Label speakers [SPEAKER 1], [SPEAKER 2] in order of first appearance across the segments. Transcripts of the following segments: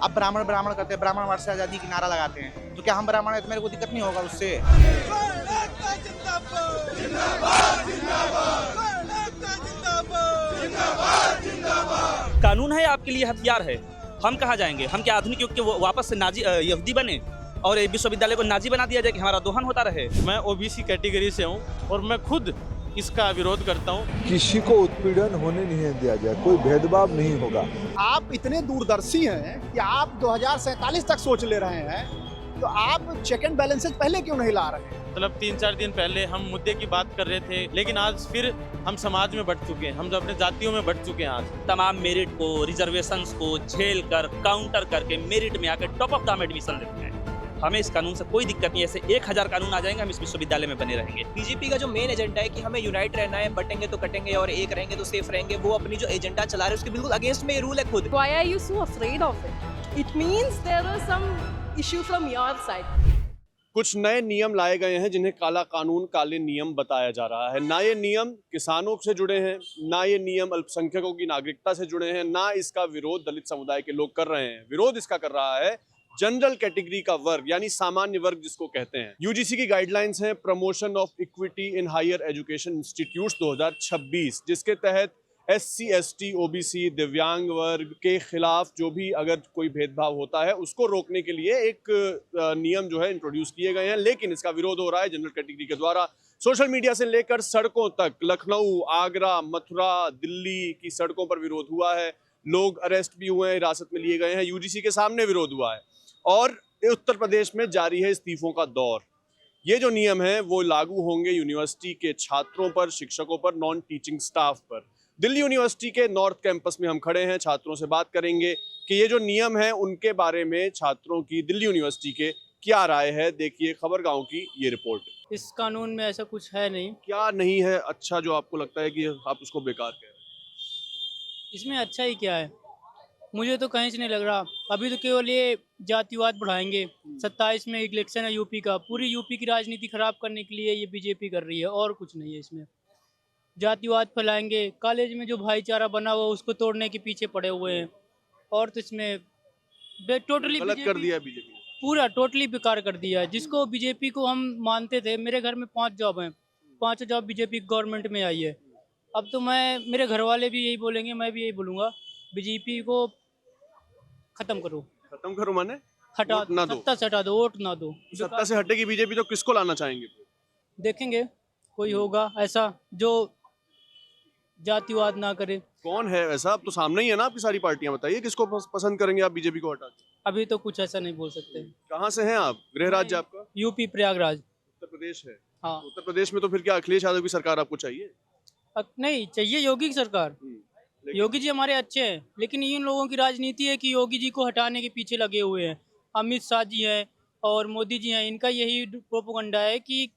[SPEAKER 1] आप ब्राह्मण ब्राह्मण करते हैं, ब्राह्मण वर्ष से आजादी की नारा लगाते हैं, तो क्या हम ब्राह्मण है तो मेरे को दिक्कत नहीं होगा उससे?
[SPEAKER 2] कानून है आपके लिए हथियार है। हम कहाँ जाएंगे? हम क्या आधुनिक युग के वापस से नाजी यहूदी बने और विश्वविद्यालय को नाजी बना दिया जाए कि हमारा दोहन होता रहे?
[SPEAKER 3] मैं ओबीसी कैटेगरी से हूँ और मैं खुद इसका विरोध करता हूँ।
[SPEAKER 4] किसी को उत्पीड़न होने नहीं दिया जाए, कोई भेदभाव नहीं होगा।
[SPEAKER 5] आप इतने दूरदर्शी हैं कि आप 2047 तक सोच ले रहे हैं, तो आप चेक एंड बैलेंसेस पहले क्यों नहीं ला रहे हैं?
[SPEAKER 3] मतलब 3-4 दिन पहले हम मुद्दे की बात कर रहे थे, लेकिन आज फिर हम समाज में बढ़ चुके हैं, हम अपने जातियों में बढ़ चुके हैं। आज
[SPEAKER 2] तमाम मेरिट को, रिजर्वेशंस को झेल कर, काउंटर करके मेरिट में आकर टॉप ऑफ द एडमिशन लेते हैं। हमें इस कानून से कोई दिक्कत नहीं है। ऐसे 1000 कानून आ जाएंगे, हम इस विश्वविद्यालय में बने रहेंगे।
[SPEAKER 6] बीजेपी का जो मेन एजेंडा है कि हमें यूनाइट रहना है, बटेंगे तो कटेंगे और एक रहेंगे तो सेफ रहेंगे, वो अपनी जो एजेंडा चला रहे हैं उसके बिल्कुल अगेंस्ट में ये रूल है खुद।
[SPEAKER 7] Why are you so afraid of it? It means there is some issue from your side.
[SPEAKER 8] कुछ नए नियम लाए गए हैं जिन्हें काला कानून काले नियम बताया जा रहा है। ना ये नियम किसानों से जुड़े हैं, ना ये नियम अल्पसंख्यकों की नागरिकता से जुड़े हैं, ना इसका विरोध दलित समुदाय के लोग कर रहे हैं। विरोध इसका कर रहा है जनरल कैटेगरी का वर्ग, यानी सामान्य वर्ग जिसको कहते हैं। यूजीसी की गाइडलाइंस हैं promotion of equity in higher education institutes 2026, जिसके तहत SC, ST, OBC, दिव्यांग वर्ग के खिलाफ जो भी अगर कोई भेदभाव होता है उसको रोकने के लिए एक नियम जो है इंट्रोड्यूस किए गए हैं। लेकिन इसका विरोध हो रहा है जनरल कैटेगरी के द्वारा। सोशल मीडिया से लेकर सड़कों तक, लखनऊ, आगरा, मथुरा, दिल्ली की सड़कों पर विरोध हुआ है। लोग अरेस्ट भी हुए हैं, हिरासत में लिए गए हैं। यूजीसी के सामने विरोध हुआ है और उत्तर प्रदेश में जारी है इस्तीफों का दौर। ये जो नियम है वो लागू होंगे यूनिवर्सिटी के छात्रों पर, शिक्षकों पर, नॉन टीचिंग स्टाफ पर। दिल्ली यूनिवर्सिटी के नॉर्थ कैंपस में हम खड़े हैं, छात्रों से बात करेंगे कि ये जो नियम है उनके बारे में छात्रों की दिल्ली यूनिवर्सिटी के क्या राय है। देखिए खबरगांव की ये रिपोर्ट।
[SPEAKER 9] इस कानून में ऐसा कुछ है नहीं।
[SPEAKER 8] क्या नहीं है अच्छा जो आपको लगता है कि आप उसको बेकार कह रहे हैं?
[SPEAKER 9] इसमें अच्छा ही क्या है, मुझे तो कहीं से नहीं लग रहा। अभी तो केवल ये जातिवाद बढ़ाएंगे। 27 में इलेक्शन है यूपी का, पूरी यूपी की राजनीति खराब करने के लिए ये बीजेपी कर रही है, और कुछ नहीं है इसमें। जातिवाद फैलाएंगे, कॉलेज में जो भाईचारा बना हुआ उसको तोड़ने के पीछे पड़े हुए हैं, और तो इसमें टोटली
[SPEAKER 8] गलत कर दिया बीजेपी,
[SPEAKER 9] पूरा टोटली बेकार कर दिया है। जिसको बीजेपी को हम मानते थे, मेरे घर में 5 जॉब हैं, 5 जॉब बीजेपी गवर्नमेंट में आई है। अब तो मेरे घर वाले भी यही बोलेंगे, मैं भी यही बोलूँगा, बीजेपी को खत्म करो।
[SPEAKER 8] खत्म करो माने
[SPEAKER 9] हटा
[SPEAKER 8] ना दो,
[SPEAKER 9] सत्ता से हटा दो, वोट ना दो।
[SPEAKER 8] सत्ता से हटेगी बीजेपी तो किसको लाना चाहेंगे?
[SPEAKER 9] देखेंगे कोई होगा ऐसा जो जातिवाद ना करे।
[SPEAKER 8] कौन है ऐसा? अब तो सामने ही है ना आपकी सारी पार्टियां। बताइए किसको पसंद करेंगे आप बीजेपी को हटा के?
[SPEAKER 9] अभी तो कुछ ऐसा नहीं बोल सकते।
[SPEAKER 8] कहाँ से हैं आप? गृह राज्य आपका
[SPEAKER 9] यूपी प्रयागराज।
[SPEAKER 8] उत्तर प्रदेश है।
[SPEAKER 9] हाँ।
[SPEAKER 8] उत्तर प्रदेश में तो फिर क्या अखिलेश यादव की सरकार आपको चाहिए?
[SPEAKER 9] नहीं चाहिए योगी की सरकार। योगी जी हमारे अच्छे हैं, लेकिन इन लोगों की राजनीति है कि योगी जी को हटाने के पीछे लगे हुए हैं। अमित शाह जी हैं और मोदी जी हैं, इनका यही प्रोपेगेंडा है कि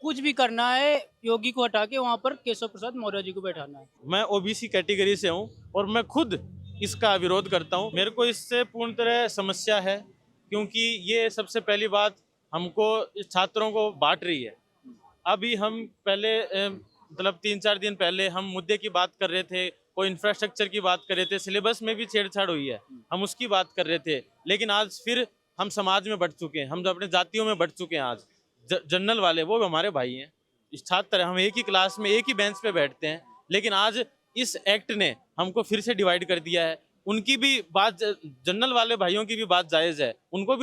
[SPEAKER 9] कुछ भी करना है योगी को हटा के वहाँ पर केशव प्रसाद मौर्य जी को बैठाना है।
[SPEAKER 3] मैं ओबीसी कैटेगरी से हूँ और मैं खुद इसका विरोध करता हूँ। मेरे को इससे पूर्ण तरह समस्या है, क्योंकि ये सबसे पहली बात हमको छात्रों को बांट रही है। अभी हम पहले मतलब 3-4 दिन पहले हम मुद्दे की बात कर रहे थे, कोई इंफ्रास्ट्रक्चर की बात कर रहे थे, सिलेबस में भी छेड़छाड़ हुई है, हम उसकी बात कर रहे थे। लेकिन आज फिर हम समाज में बढ़ चुके हैं, हम अपने जातियों में बढ़ चुके हैं। आज जनरल वाले वो हमारे भाई हैं, छात्र, हम एक ही क्लास में एक ही बेंच पे बैठते हैं, लेकिन आज इस एक्ट ने हमको फिर से डिवाइड कर दिया है। उनकी भी बात, जनरल वाले भाइयों की भी बात जायज़ है, उनको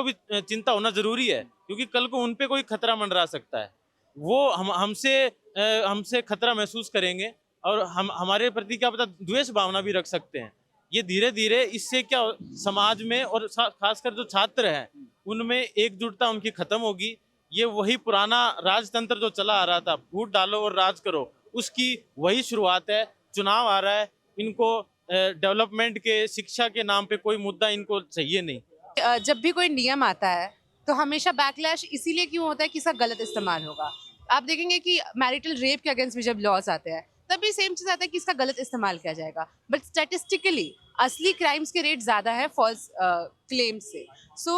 [SPEAKER 3] भी चिंता होना ज़रूरी है, क्योंकि कल को उन पे कोई खतरा मंडरा सकता है। वो हमसे खतरा महसूस करेंगे और हमारे प्रति क्या पता द्वेष भावना भी रख सकते हैं। ये धीरे धीरे इससे क्या समाज में और खासकर जो छात्र हैं उनमें एकजुटता उनकी खत्म होगी। ये वही पुराना राजतंत्र जो चला आ रहा था, वोट डालो और राज करो, उसकी वही शुरुआत है। चुनाव आ रहा है, इनको डेवलपमेंट के, शिक्षा के नाम पे कोई मुद्दा इनको चाहिए नहीं।
[SPEAKER 10] जब भी कोई नियम आता है तो हमेशा बैकलैश इसीलिए क्यों होता है कि इसका गलत इस्तेमाल होगा। आप देखेंगे कि मैरिटल रेप के अगेंस्ट भी जब लॉज आते हैं तभी सेम चीज़ आता है कि इसका गलत इस्तेमाल किया जाएगा। बट स्टैटिस्टिकली असली क्राइम्स के रेट ज़्यादा है फॉल्स क्लेम से। सो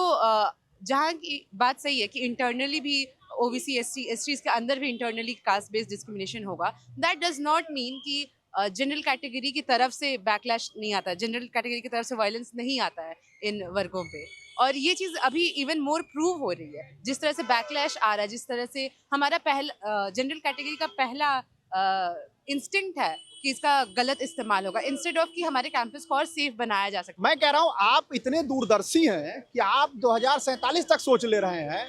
[SPEAKER 10] जहाँ की बात सही है कि इंटरनली भी ओबीसी एसटीज के अंदर भी इंटरनली कास्ट बेस्ड डिस्क्रिमिनेशन होगा, दैट डज नॉट मीन कि जनरल कैटेगरी की तरफ से बैकलैश नहीं आता, जनरल कैटेगरी की तरफ से वायलेंस नहीं आता है इन वर्गों पे। और ये चीज़ अभी इवन मोर प्रूव हो रही है, जिस तरह से बैकलैश आ रहा है, जिस तरह से हमारा पहला जनरल कैटेगरी का पहला इंस्टिंक्ट है कि इसका गलत इस्तेमाल होगा, इंस्टेड ऑफ कि हमारे कैंपस को और सेफ बनाया जा सके।
[SPEAKER 5] मैं कह रहा हूँ आप इतने दूरदर्शी हैं कि आप 2047 तक सोच ले रहे हैं,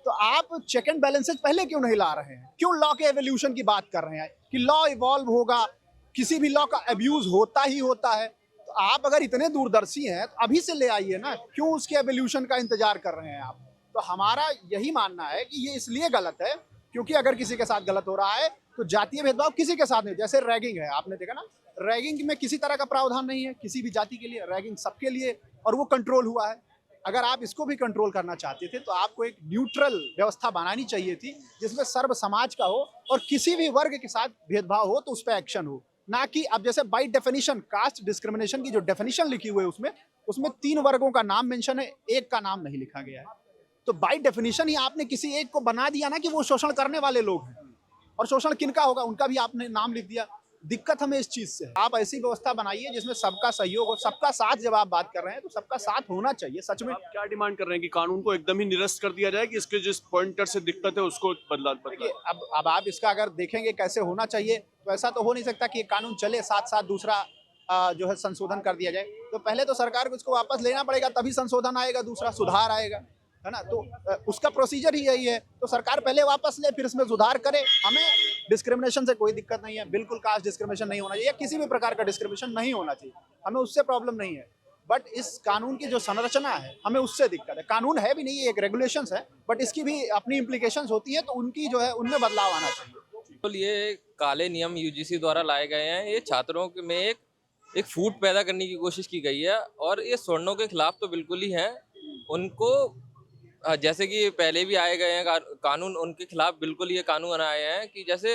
[SPEAKER 5] तो आप चेक एंड बैलेंसेज पहले क्यों नहीं ला रहे हैं? क्यों लॉ के एवोल्यूशन की बात कर रहे हैं कि लॉ इवॉल्व होगा, किसी भी लॉ का अब्यूज होता ही होता है? तो आप अगर इतने दूरदर्शी हैं तो अभी से ले आइए ना, क्यों उसके एवोल्यूशन का इंतजार कर रहे हैं आप? तो हमारा यही मानना है कि ये इसलिए गलत है क्योंकि अगर किसी के साथ गलत हो रहा है तो जातीय भेदभाव किसी के साथ नहीं। जैसे रैगिंग है, आपने देखा ना, रैगिंग में किसी तरह का प्रावधान नहीं है किसी भी जाति के लिए, रैगिंग सबके लिए, और वो कंट्रोल हुआ है। अगर आप इसको भी कंट्रोल करना चाहते थे तो आपको एक न्यूट्रल व्यवस्था बनानी चाहिए थी जिसमें सर्व समाज का हो और किसी भी वर्ग के साथ भेदभाव हो तो उस पर एक्शन हो, ना कि अब जैसे बाय डेफिनेशन कास्ट डिस्क्रिमिनेशन की जो डेफिनेशन लिखी हुई है उसमें 3 वर्गों का नाम मेंशन है, एक का नाम नहीं लिखा गया है। तो बाय डेफिनेशन ही आपने किसी एक को बना दिया ना कि वो शोषण करने वाले लोग हैं, और शोषण किनका होगा उनका भी आपने नाम लिख दिया। दिक्कत हमें इस चीज से है। आप ऐसी व्यवस्था बनाइए जिसमें सबका सहयोग हो, सबका साथ। जब आप बात कर रहे हैं तो सबका साथ होना चाहिए सच में।
[SPEAKER 8] आप क्या डिमांड कर रहे हैं कि कानून को एकदम ही निरस्त कर दिया जाए कि इसके जिस पॉइंटर से दिक्कत है उसको बदला?
[SPEAKER 5] अब आप इसका अगर देखेंगे कैसे होना चाहिए, तो ऐसा तो हो नहीं सकता कि ये कानून चले साथ साथ दूसरा जो है संशोधन कर दिया जाए। तो पहले तो सरकार को इसको वापस लेना पड़ेगा, तभी संशोधन आएगा, दूसरा सुधार आएगा, है ना। तो उसका प्रोसीजर ही यही है। तो सरकार पहले वापस ले, फिर इसमें सुधार करे। हमें डिस्क्रिमिनेशन से कोई दिक्कत नहीं है, बिल्कुल कास्ट डिस्क्रिमिनेशन नहीं होना चाहिए या किसी भी प्रकार का डिस्क्रिमिनेशन नहीं होना चाहिए, हमें उससे प्रॉब्लम नहीं है। बट इस कानून की जो संरचना है हमें उससे दिक्कत है। कानून है भी नहीं, ये एक रेगुलेशंस है, बट इसकी भी अपनी इम्प्लीकेशंस होती है, तो उनकी जो है उनमें बदलाव आना चाहिए।
[SPEAKER 11] तो ये काले नियम यूजीसी द्वारा लाए गए हैं, ये छात्रों में एक फूट पैदा करने की कोशिश की गई है, और ये स्वर्णों के खिलाफ तो बिल्कुल ही हैं। उनको जैसे कि पहले भी आए गए हैं कानून, उनके खिलाफ बिल्कुल ये कानून आए हैं कि जैसे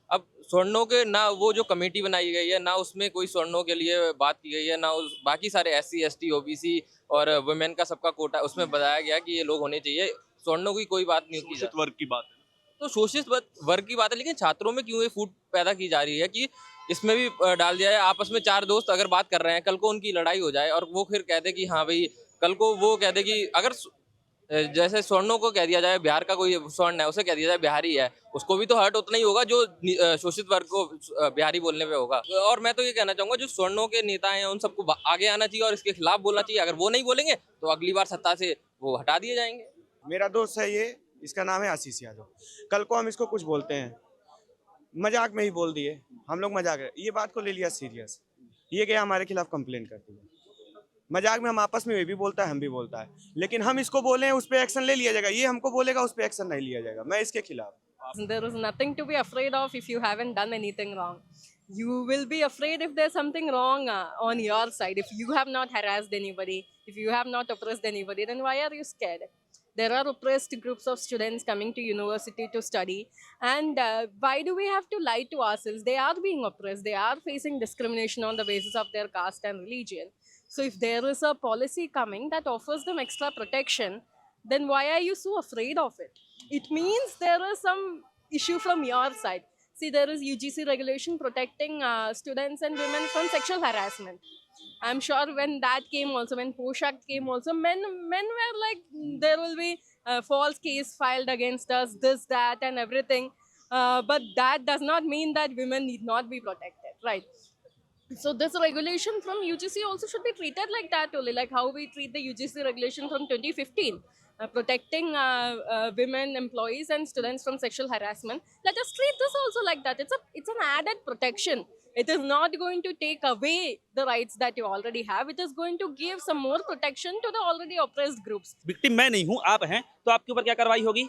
[SPEAKER 11] अब स्वर्णों के ना वो जो कमेटी बनाई गई है ना उसमें कोई स्वर्णों के लिए बात की गई है, ना उस बाकी सारे SC ST OBC और वुमेन का सबका कोटा उसमें बताया गया कि ये लोग होने चाहिए। स्वर्णों की कोई बात नहीं की,
[SPEAKER 8] वर्ग की बात है
[SPEAKER 11] तो शोषित वर्ग की बात है। लेकिन छात्रों में क्यों ये फूट पैदा की जा रही है कि इसमें भी डाल दिया है। आपस में 4 दोस्त अगर बात कर रहे हैं, कल को उनकी लड़ाई हो जाए और वो फिर कहते कि हाँ भाई, कल को वो कहते कि अगर जैसे स्वर्णों को कह दिया जाए बिहार का कोई स्वर्ण है, उसे कह दिया जाए बिहारी है, उसको भी तो हर्ट उतना ही होगा जो शोषित वर्ग को बिहारी बोलने पे होगा। और मैं तो ये कहना चाहूंगा जो स्वर्णों के नेता हैं उन सबको आगे आना चाहिए और इसके खिलाफ बोलना चाहिए। अगर वो नहीं बोलेंगे तो अगली बार सत्ता से वो हटा दिए जाएंगे।
[SPEAKER 12] मेरा दोस्त है ये, इसका नाम है आशीष यादव। कल को हम इसको कुछ बोलते हैं, मजाक में ही बोल दिए, हम लोग मजाक, ये बात को ले लिया सीरियस, ये गया हमारे खिलाफ कंप्लेन कर दिया। मजाक में हम आपस में, ये भी बोलता है हम भी बोलता है, लेकिन हम इसको बोले उस पर एक्शन ले लिया जाएगा, ये हमको बोलेगा उस पर एक्शन नहीं लिया जाएगा। मैं इसके खिलाफ।
[SPEAKER 7] There is nothing to be afraid of if you haven't done anything wrong. You will be afraid if there's something wrong on your side. If you have not harassed anybody, if you have not oppressed anybody, then why are you scared? There are oppressed groups of students coming to university to study, and why do we have to lie to ourselves? They are being oppressed. They are facing discrimination on the basis of their caste and religion. So if there is a policy coming that offers them extra protection, then why are you so afraid of it? It means there is some issue from your side. See, there is UGC regulation protecting students and women from sexual harassment. I'm sure when that came also, when Poshak came also, men were like, there will be a false case filed against us, this, that and everything. But that does not mean that women need not be protected, right? So this regulation from UGC also should be treated like that only, like how we treat the UGC regulation from 2015, protecting women employees and students from sexual harassment. Let us treat this also like that. It's an added protection. It is not going to take away the rights that you already have. It is going to give some more protection to the already oppressed groups.
[SPEAKER 2] Victim मैं नहीं हूँ, आप हैं, तो आपके ऊपर क्या कार्रवाई होगी?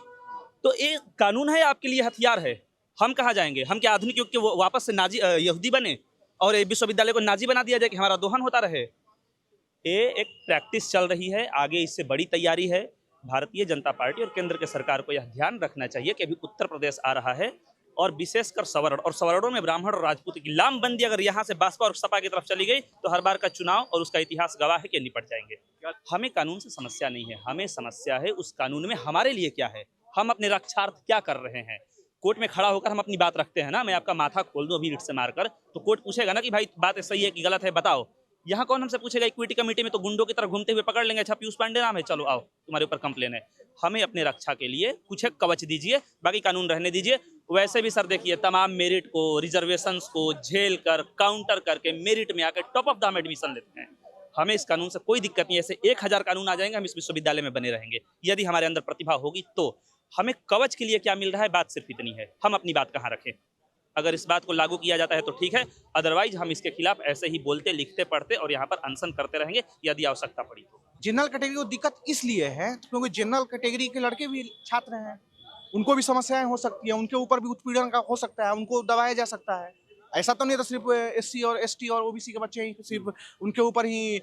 [SPEAKER 2] तो ये कानून है, आपके लिए हथियार है। हम कहाँ जाएंगे? हम क्या आधुनिक युग के वापस से नाजी यहूदी बने और विश्वविद्यालय को नाजी बना दिया जाए कि हमारा दोहन होता रहे? ये एक प्रैक्टिस चल रही है, आगे इससे बड़ी तैयारी है। भारतीय जनता पार्टी और केंद्र के सरकार को यह ध्यान रखना चाहिए कि अभी उत्तर प्रदेश आ रहा है और विशेषकर सवर्ण, और सवर्णों में ब्राह्मण और राजपूत की लामबंदी अगर यहाँ से बसपा और सपा की तरफ चली गई तो हर बार का चुनाव और उसका इतिहास गवाह है कि निपट जाएंगे। हमें कानून से समस्या नहीं है, हमें समस्या है उस कानून में हमारे लिए क्या है, हम अपने रक्षार्थ क्या कर रहे हैं। कोर्ट में खड़ा होकर हम अपनी बात रखते हैं ना, मैं आपका माथा खोल दूं अभी ईंट से मारकर, तो कोर्ट पूछेगा ना कि भाई बात सही है कि गलत है, बताओ। यहाँ कौन हमसे पूछेगा? इक्विटी कमेटी में तो गुंडों की तरह घूमते हुए पकड़ लेंगे, अच्छा पीयूष पांडे नाम है, चलो आओ तुम्हारे ऊपर कंप्लेन है। हमें अपने रक्षा के लिए कुछ एक कवच दीजिए, बाकी कानून रहने दीजिए। वैसे भी सर देखिए, तमाम मेरिट को, रिजर्वेशंस को झेल कर, काउंटर करके मेरिट में आकर टॉप ऑफ द एडमिशन लेते हैं। हमें इस कानून से कोई दिक्कत नहीं है। ऐसे 1000 कानून आ जाएंगे, हम इस विश्वविद्यालय में बने रहेंगे यदि हमारे अंदर प्रतिभा होगी तो। हमें कवच के लिए क्या मिल रहा है, बात सिर्फ इतनी है। हम अपनी बात कहाँ रखें? अगर इस बात को लागू किया जाता है तो ठीक है, अदरवाइज हम इसके खिलाफ ऐसे ही बोलते, लिखते, पढ़ते और यहाँ पर अनशन करते रहेंगे यदि आवश्यकता पड़ी तो।
[SPEAKER 1] जनरल कैटेगरी को दिक्कत इसलिए है क्योंकि जनरल कैटेगरी के लड़के भी छात्र हैं, उनको भी समस्याएं हो सकती हैं, उनके ऊपर भी उत्पीड़न का हो सकता है, उनको दबाया जा सकता है। ऐसा तो नहीं है तो सिर्फ SC और ST और OBC के बच्चे ही सिर्फ उनके ऊपर ही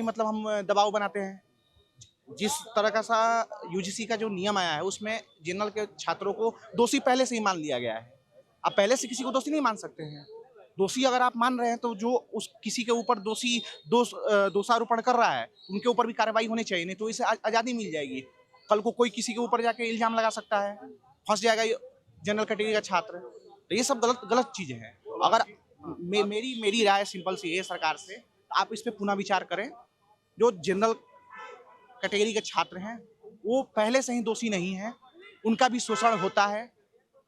[SPEAKER 1] मतलब हम दबाव बनाते हैं। जिस तरह का सा UGC का जो नियम आया है उसमें जनरल के छात्रों को दोषी पहले से ही मान लिया गया है। आप पहले से किसी को दोषी नहीं मान सकते हैं। दोषी अगर आप मान रहे हैं तो जो उस किसी के ऊपर दोषारोपण कर रहा है उनके ऊपर भी कार्रवाई होनी चाहिए, नहीं तो इसे आज़ादी मिल जाएगी। कल को कोई किसी के ऊपर जाके इल्जाम लगा सकता है, फंस जाएगा जनरल कैटेगरी का छात्र। तो ये सब गलत चीज़ें हैं। अगर मेरी राय सिंपल सी है सरकार से, आप इस पर पुनः विचार करें। जो जनरल कैटेगरी के छात्र हैं वो पहले से ही दोषी नहीं हैं, उनका भी शोषण होता है।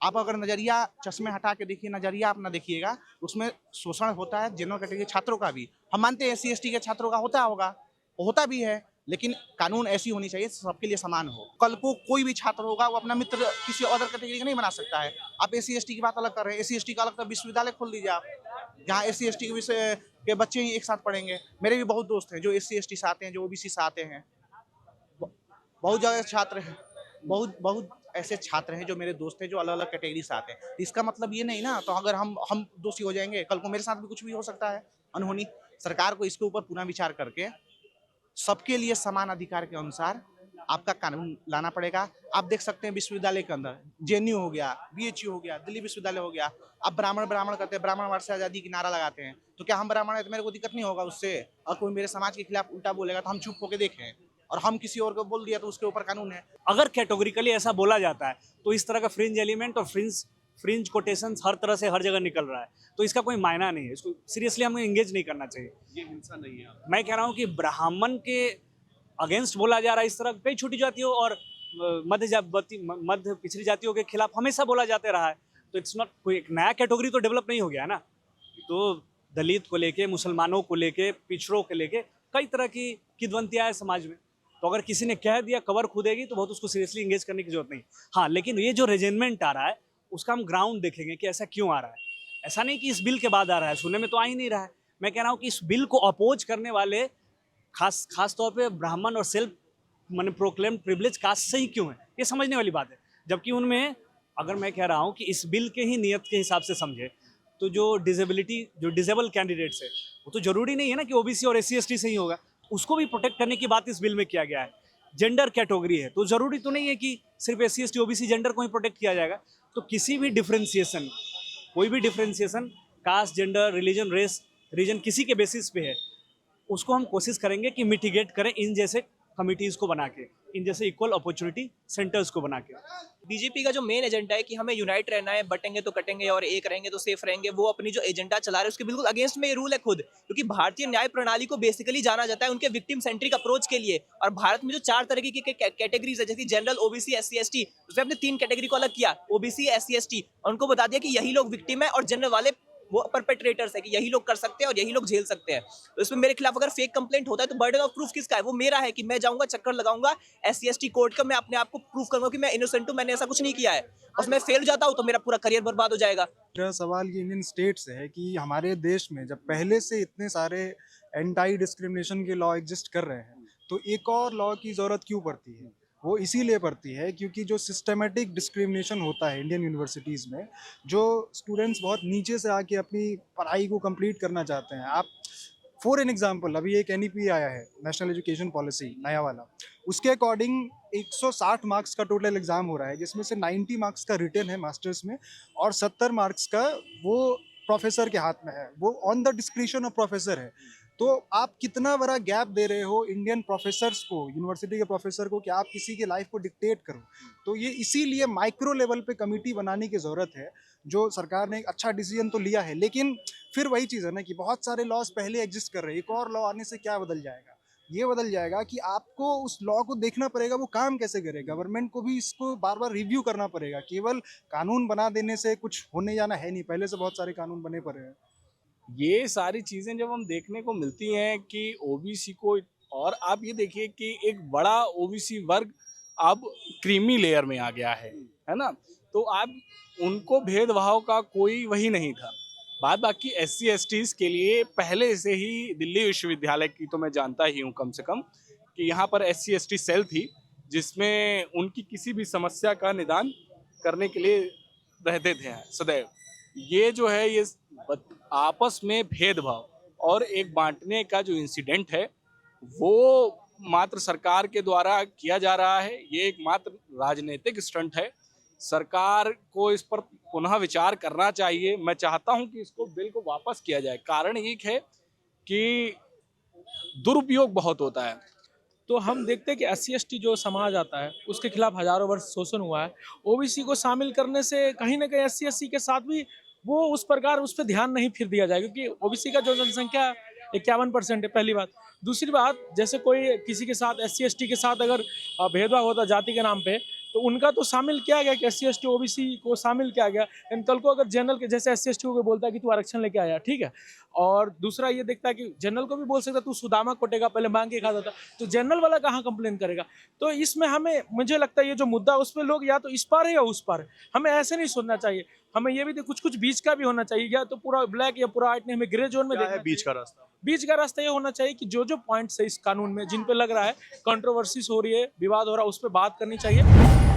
[SPEAKER 1] आप अगर नज़रिया चश्मे हटा के देखिए, नज़रिया अपना देखिएगा, उसमें शोषण होता है जनरल कैटेगरी छात्रों का भी। हम मानते हैं SC ST के छात्रों का होता भी है, लेकिन कानून ऐसी होनी चाहिए सबके लिए समान हो। कल को कोई भी छात्र होगा वो अपना मित्र किसी अदर कैटेगरी का नहीं बना सकता है। आप SC ST की बात अलग कर रहे हैं, SC ST का अलग तो विश्वविद्यालय खोल दीजिए आप, जहाँ SC ST के विषय के बच्चे ही एक साथ पढ़ेंगे। मेरे भी बहुत दोस्त हैं जो SC ST से आते हैं, जो OBC से आते हैं, बहुत जगह छात्र हैं, बहुत ऐसे छात्र हैं जो मेरे दोस्त हैं जो अलग अलग कैटेगरी से आते हैं। इसका मतलब ये नहीं ना, तो अगर हम दोषी हो जाएंगे, कल को मेरे साथ भी कुछ भी हो सकता है अनहोनी। सरकार को इसके ऊपर पुनः विचार करके सबके लिए समान अधिकार के अनुसार आपका कानून लाना पड़ेगा। आप देख सकते हैं विश्वविद्यालय के अंदर JNU हो गया, BHU हो गया, दिल्ली विश्वविद्यालय हो गया, आप ब्राह्मण करते हैं, ब्राह्मणवाद से आज़ादी की नारा लगाते हैं। तो क्या हम ब्राह्मण है तो मेरे को दिक्कत नहीं होगा उससे? और कोई मेरे समाज के खिलाफ उल्टा बोलेगा तो हम चुप होकर देखें, और हम किसी और को बोल दिया तो उसके ऊपर कानून है।
[SPEAKER 13] अगर कैटेगोरिकली ऐसा बोला जाता है तो इस तरह का फ्रिंज एलिमेंट और फ्रिंज कोटेशंस हर तरह से हर जगह निकल रहा है, तो इसका कोई मायना नहीं है। इसको सीरियसली हमें एंगेज नहीं करना चाहिए।
[SPEAKER 8] ये हिंसा नहीं है।
[SPEAKER 13] मैं कह रहा हूँ कि ब्राह्मण के अगेंस्ट बोला जा रहा है, इस तरह कई छोटी जातियों और मध्य पिछड़ी जातियों के खिलाफ हमेशा बोला जाते रहा है। तो इट्स नॉट, कोई एक नया कैटेगरी तो डेवलप नहीं हो गया ना। तो दलित को लेके, मुसलमानों को लेके, पिछड़ों को लेके कई तरह की किदवंतियाँ है समाज में। तो अगर किसी ने कह दिया कवर खुदेगी तो बहुत उसको सीरियसली इंगेज करने की जरूरत नहीं। हाँ, लेकिन ये जो रेजेंटमेंट आ रहा है उसका हम ग्राउंड देखेंगे कि ऐसा क्यों आ रहा है। ऐसा नहीं कि इस बिल के बाद आ रहा है, सुनने में तो आ ही नहीं रहा है। मैं कह रहा हूँ कि इस बिल को अपोज करने वाले खास तौर पे ब्राह्मण और सेल्फ मैंने प्रोक्लेम्ड प्रिविलेज कास्ट से ही क्यों है, ये समझने वाली बात है। जबकि उनमें, अगर मैं कह रहा हूँ कि इस बिल के ही नियत के हिसाब से समझे तो जो डिसेबल कैंडिडेट्स है वो तो जरूरी नहीं है ना कि OBC और SC ST से ही होगा, उसको भी प्रोटेक्ट करने की बात इस बिल में किया गया है। जेंडर कैटेगरी है तो जरूरी तो नहीं है कि सिर्फ SC ST OBC जेंडर को ही प्रोटेक्ट किया जाएगा। तो किसी भी डिफ्रेंसिएशन, कोई भी differentiation caste, gender, religion, race, region किसी के बेसिस पे है, उसको हम कोशिश करेंगे कि मिटिगेट करें इन जैसे कमिटीज़ को बना के, इन जैसे इक्वल अपॉर्चुनिटी सेंटर्स को बना के।
[SPEAKER 6] बीजेपी का जो मेन एजेंडा है कि हमें यूनाइट रहना है, बटेंगे तो कटेंगे और एक रहेंगे तो सेफ रहेंगे, वो अपनी जो एजेंडा चला रहे हैं उसके बिल्कुल अगेंस्ट में ये रूल है खुद। क्योंकि भारतीय न्याय प्रणाली को बेसिकली जाना जाता है उनके विक्टिम सेंट्रिक अप्रोच के लिए। और भारत में जो 4 तरह की कैटेगरीज है, जैसे जनरल, OBC, SC ST, उसमें अपने 3 कैटेगरी को अलग किया, OBC, SC ST, और उनको बता दिया कि यही लोग विक्टिम है और जनरल वाले वो परपेट्रेटर्स है कि यही लोग कर सकते हैं और यही लोग झेल सकते हैं। तो इसमें मेरे खिलाफ अगर फेक कंप्लेंट होता है तो बर्डन ऑफ प्रूफ किसका है? वो मेरा है कि मैं जाऊंगा, चक्कर लगाऊंगा SC ST कोर्ट का, मैं अपने आप को प्रूफ करूंगा कि मैं इनोसेंट हूं, मैंने ऐसा कुछ नहीं किया है। और मैं फेल जाता हूं तो मेरा पूरा करियर बर्बाद हो जाएगा।
[SPEAKER 14] मेरा सवाल ये इंडियन स्टेट से है कि हमारे देश में जब पहले से इतने सारे एंटी डिस्क्रिमिनेशन के लॉ एग्जिस्ट कर रहे हैं तो एक और लॉ की ज़रूरत क्यों पड़ती है? वो इसीलिए पड़ती है क्योंकि जो सिस्टमेटिक डिस्क्रिमिनेशन होता है इंडियन यूनिवर्सिटीज़ में, जो स्टूडेंट्स बहुत नीचे से आके अपनी पढ़ाई को कंप्लीट करना चाहते हैं। आप फॉर एन एग्जांपल, अभी एक NEP आया है, नेशनल एजुकेशन पॉलिसी, नया वाला, उसके अकॉर्डिंग 160 मार्क्स का टोटल एग्ज़ाम हो रहा है, जिसमें से 90 मार्क्स का रिटन है मास्टर्स में और 70 मार्क्स का वो प्रोफेसर के हाथ में है, वो on the discretion of professor है। तो आप कितना बड़ा गैप दे रहे हो इंडियन प्रोफेसर्स को, यूनिवर्सिटी के प्रोफेसर को, कि आप किसी की लाइफ को डिक्टेट करो। तो ये इसीलिए माइक्रो लेवल पे कमेटी बनाने की ज़रूरत है। जो सरकार ने एक अच्छा डिसीजन तो लिया है, लेकिन फिर वही चीज़ है ना कि बहुत सारे लॉज पहले एग्जिस्ट कर रहे हैं, एक और लॉ आने से क्या बदल जाएगा? ये बदल जाएगा कि आपको उस लॉ को देखना पड़ेगा वो काम कैसे करे। गवर्नमेंट को भी इसको बार बार रिव्यू करना पड़ेगा। केवल कानून बना देने से कुछ होने जाना है नहीं, पहले से बहुत सारे कानून बने पड़े हैं।
[SPEAKER 15] ये सारी चीज़ें जब हम देखने को मिलती हैं कि ओबीसी को, और आप ये देखिए कि एक बड़ा ओबीसी वर्ग अब क्रीमी लेयर में आ गया है ना, तो अब उनको भेदभाव का कोई वही नहीं था। बात बाकी SC STs के लिए पहले से ही दिल्ली विश्वविद्यालय की तो मैं जानता ही हूँ कम से कम, कि यहाँ पर SC ST सेल थी जिसमें उनकी किसी भी समस्या का निदान करने के लिए रहते थे सदैव। ये जो है ये आपस में भेदभाव और एक बांटने का जो इंसिडेंट है वो मात्र सरकार के द्वारा किया जा रहा है। ये एक मात्र राजनीतिक स्टंट है। सरकार को इस पर पुनः विचार करना चाहिए। मैं चाहता हूं कि इसको बिल को वापस किया जाए। कारण एक है कि दुरुपयोग बहुत होता है।
[SPEAKER 16] तो हम देखते हैं कि SC ST जो समाज आता है उसके खिलाफ हजारों वर्ष शोषण हुआ है। ओबीसी को शामिल करने से कहीं ना कहीं SC ST के साथ भी वो उस प्रकार उस पर ध्यान नहीं फिर दिया जाए, क्योंकि ओबीसी का जो जनसंख्या 51% है, पहली बात। दूसरी बात, जैसे कोई किसी के साथ SC ST के साथ अगर भेदभाव होता जाति के नाम पे, तो उनका तो शामिल किया गया कि SC ST OBC को शामिल किया गया। लेकिन कल को अगर जनरल के जैसे SC ST को बोलता है कि तू आरक्षण लेके आया, ठीक है, और दूसरा ये देखता है कि जनरल को भी बोल सकता तू सुदामा कोटेगा, पहले मांग के खाता था, तो जनरल वाला कहाँ कंप्लेन करेगा? तो इसमें हमें, मुझे लगता है ये जो मुद्दा उस पर लोग या तो इस पार है या उस पार है। हमें ऐसे नहीं सोचना चाहिए। हमें ये भी कुछ कुछ बीच का भी होना चाहिए, या तो पूरा ब्लैक या पूरा व्हाइट नहीं, हमें ग्रे जोन में देखना है।
[SPEAKER 8] बीच का रास्ता,
[SPEAKER 16] बीच का रास्ता ये होना चाहिए कि जो जो पॉइंट्स है इस कानून में जिन पे लग रहा है कंट्रोवर्सीज हो रही है, विवाद हो रहा है, उस पर बात करनी चाहिए।